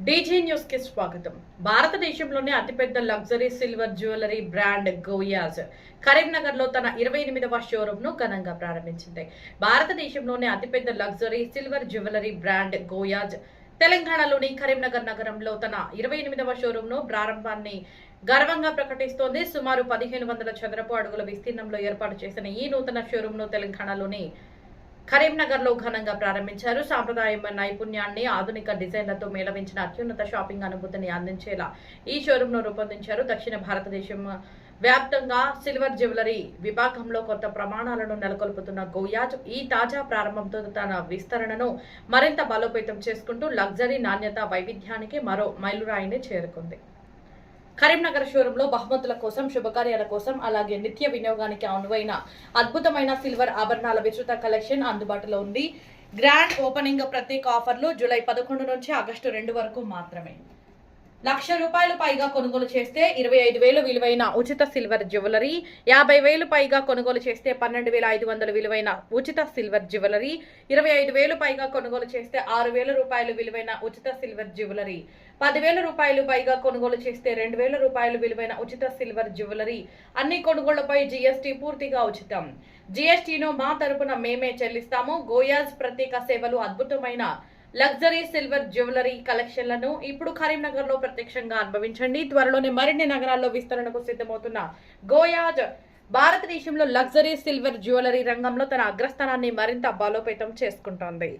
DJ news కి స్వాగతం. భారతదేశంలోనే అతిపెద్ద luxury silver jewellery brand Goyaz Karimnagar లో తన 28వ షోరూమ్ ను ఘనంగా ప్రారంభించింది. భారతదేశంలోనే అతిపెద్ద luxury silver jewellery brand Goyaz తెలంగాణలోని కరీంనగర్ నగరంలో తన 28వ షోరూమ్ ను ప్రారంభాన్ని గర్వంగా ప్రకటిస్తోంది. సుమారు 1500 చదరపు అడుగుల విస్తీర్ణంలో ఏర్పాటు చేసిన ఈ నూతన షోరూమ్ ను తెలంగాణలోని కరీంనగర్ లో ఘనంగా ప్రారంభించారు. సాంప్రదాయ నైపుణ్యాన్ని ఆధునిక డిజైన్లతో మేళవించిన అత్యున్నత షాపింగ్ అనుభూతిని అందించేలా ఈ షోరూమ్ ను రూపొందించారు. దక్షిణ భారతదేశం వ్యాప్తంగా సిల్వర్ జ్యువెలరీ విభాగంలో కొత్త ప్రమాణాలను నెలకొల్పుతున్న గోయాజ్ ఈ తాజా ప్రారంభంతో తన విస్తరణను మరింత బలోపేతం చేసుకుంటూ లగ్జరీ నాణ్యత వైవిధ్యానికి మరో మైలురాయిని చేరుకుంది. కరీంనగర్ షోరూమ్ లో బహుమతుల కోసం, శుభకార్యాల కోసం, అలాగే నిత్య వినియోగానికి అనువైన అద్భుతమైన సిల్వర్ ఆభరణాల విస్తృత కలెక్షన్ అందుబాటులో ఉంది. గ్రాండ్ ఓపెనింగ్ ప్రత్యేక ఆఫర్లు జూలై 11 నుంచి ఆగస్టు 2 వరకు మాత్రమే. ₹1,00,000 పైగా కొనుగోలు చేస్తే 25,000 విలువైన ఉచిత సిల్వర్ జ్యువెలరీ, 50,000 పైగా కొనుగోలు చేస్తే 12,500 విలువైన ఉచిత సిల్వర్ జ్యువెలరీ, 25,000 పైగా కొనుగోలు చేస్తే ₹6,000 విలువైన ఉచిత సిల్వర్ జ్యువెలరీ, ₹10,000 పైగా కొనుగోలు చేస్తే ₹2,000 విలువైన ఉచిత సిల్వర్ జ్యువెలరీ. అన్ని కొనుగోళ్లపై జీఎస్టీ పూర్తిగా ఉచితం. జీఎస్టీను మా తరపున మేమే చెల్లిస్తాము. గోయాజ్ ప్రత్యేక సేవలు అద్భుతమైన లగ్జరీ సిల్వర్ జ్యువెలరీ కలెక్షన్లను ఇప్పుడు కరీంనగర్ లో ప్రత్యక్షంగా అనుభవించండి. త్వరలోనే మరిన్ని నగరాల్లో విస్తరణకు సిద్ధమవుతున్న గోయాజ్ భారతదేశంలో లగ్జరీ సిల్వర్ జ్యువెలరీ రంగంలో తన అగ్రస్థానాన్ని మరింత బలోపేతం చేసుకుంటోంది.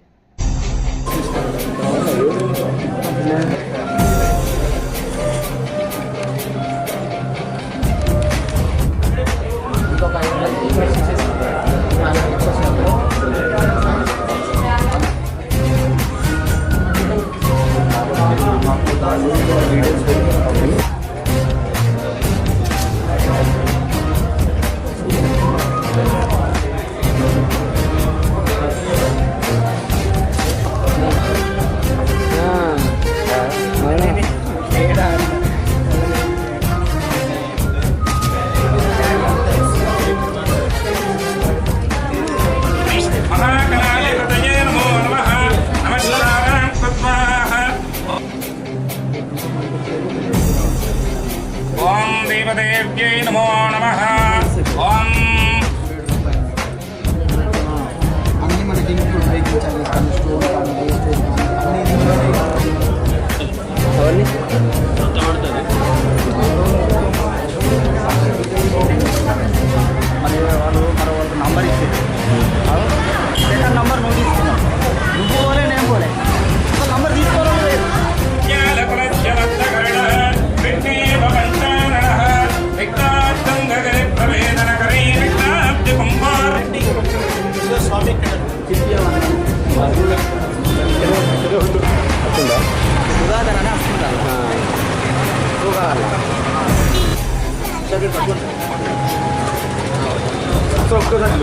देवदेव्यै नमो नमः। ओम అన్ని మనకి ఉపయోగించాలి. వాళ్ళ నంబర్ ఇచ్చేది నంబర్ నువ్వు తీసుకున్నావు, నువ్వు పోలే నేను పోలే, నంబర్ తీసుకోవడం లేదు. ఉదాహరణ చూడండి ఒక్కసారి.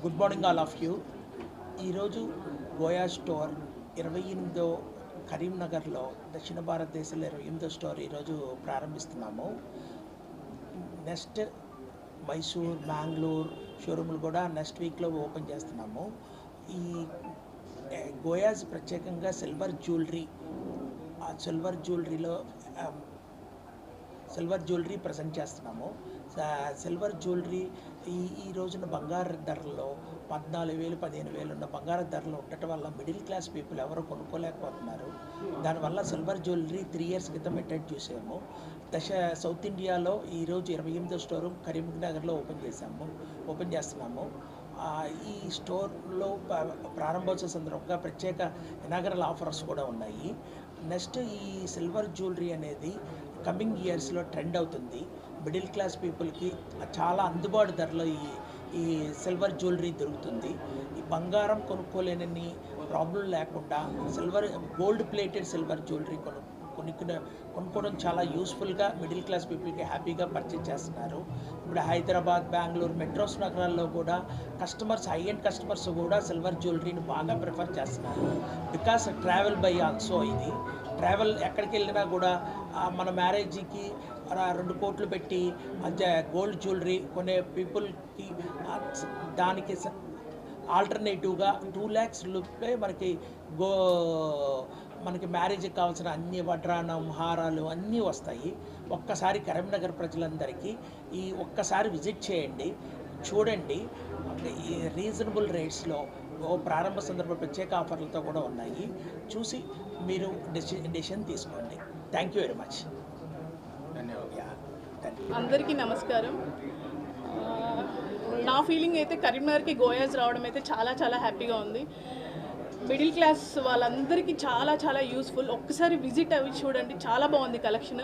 Good morning all of you. ఈరోజు గోయా స్టోర్ 28వ కరీంనగర్లో దక్షిణ భారతదేశంలో 28వ స్టోర్ ఈరోజు ప్రారంభిస్తున్నాము. నెక్స్ట్ మైసూర్, బెంగళూరు, షోరూములు కూడా నెక్స్ట్ వీక్లో ఓపెన్ చేస్తున్నాము. ఈ గోయాస్ ప్రత్యేకంగా సిల్వర్ జ్యువెలరీ ప్రజెంట్ చేస్తున్నాము. సిల్వర్ జ్యువెలరీ ఈ రోజున బంగారు ధరల్లో 14,000 15,000 ఉన్న బంగారు ధరలు ఉండటం వల్ల మిడిల్ క్లాస్ పీపుల్ ఎవరు కొనుక్కోలేకపోతున్నారు. దానివల్ల సిల్వర్ జ్యువెలరీ 3 years క్రితం ఇంట్రడ్యూస్ చేసాము. సౌత్ ఇండియాలో ఈరోజు 28వ స్టోర్ కరీంనగర్లో ఓపెన్ చేస్తున్నాము. ఈ స్టోర్లో ప్రారంభోత్సవ సందర్భంగా ప్రత్యేక ఇనాగరల్ ఆఫర్స్ కూడా ఉన్నాయి. నెక్స్ట్ ఈ సిల్వర్ జ్యువెలరీ అనేది కమింగ్ ఇయర్స్లో ట్రెండ్ అవుతుంది. మిడిల్ క్లాస్ పీపుల్కి చాలా అందుబాటు ధరలో ఈ సిల్వర్ జ్యువెలరీ దొరుకుతుంది. ఈ బంగారం కొనుక్కోలేనని ప్రాబ్లం లేకుండా గోల్డ్ ప్లేటెడ్ సిల్వర్ జ్యువెలరీ కొనుక్కోవడం చాలా యూస్ఫుల్గా మిడిల్ క్లాస్ పీపుల్కి హ్యాపీగా పర్చేజ్ చేస్తున్నారు. ఇప్పుడు హైదరాబాద్, బెంగళూరు మెట్రోస్ నగరాల్లో కూడా హై ఎండ్ కస్టమర్స్ కూడా సిల్వర్ జ్యువెలరీని బాగా ప్రిఫర్ చేస్తున్నారు. బికాస్ ట్రావెల్ బై ఆల్సో ఇది ట్రావెల్ ఎక్కడికి వెళ్ళినా కూడా మన మ్యారేజ్కి 2 కోట్లు పెట్టి గోల్డ్ జ్యువెలరీ కొనే పీపుల్కి దానికి ఆల్టర్నేటివ్గా 2 lakhs మనకి మ్యారేజ్కి కావాల్సిన అన్ని వడ్రానం, హారాలు అన్నీ వస్తాయి. ఒక్కసారి కరీంనగర్ ప్రజలందరికీ ఒక్కసారి విజిట్ చేయండి, చూడండి. ఈ రీజనబుల్ రేట్స్లో ప్రారంభ సందర్భ ప్రత్యేక ఆఫర్లతో కూడా ఉన్నాయి. చూసి మీరు డెసిషన్ తీసుకోండి. Thank you very much. అందరికీ నమస్కారం. నా ఫీలింగ్ అయితే కరీంనగర్కి గోయాస్ రావడం అయితే చాలా చాలా హ్యాపీగా ఉంది. మిడిల్ క్లాస్ వాళ్ళందరికీ చాలా చాలా యూస్ఫుల్. ఒక్కసారి విజిట్ అవి చూడండి, చాలా బాగుంది కలెక్షన్.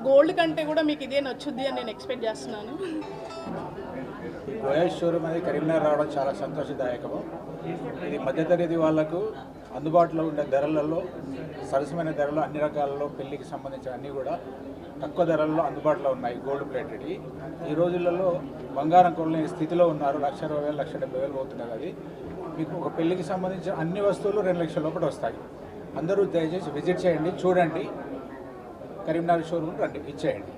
గోల్డ్ కంటే కూడా మీకు ఇదే నచ్చుద్ది అని నేను ఎక్స్పెక్ట్ చేస్తున్నాను. ఈ గోయాస్ షోరూమ్ అనేది కరీంనగర్ రావడం చాలా సంతోషదాయకము. ఇది మధ్యతరగతి వాళ్లకు అందుబాటులో ఉండే ధరలలో సరసమైన ధరలో అన్ని రకాలలో పెళ్లికి సంబంధించిన అన్నీ కూడా తక్కువ ధరల్లో అందుబాటులో ఉన్నాయి. గోల్డ్ ప్లేటెడ్ ఈ రోజులలో బంగారం కొనలేని స్థితిలో ఉన్నారు. 1,60,000 1,70,000 పోతున్నారు. అది మీకు ఒక పెళ్లికి సంబంధించిన అన్ని వస్తువులు 2 లక్షల లోపల వస్తాయి. అందరూ దయచేసి విజిట్ చేయండి, చూడండి, కరీంనగర్ షోరూమ్ రండి, ఇచ్చేయండి.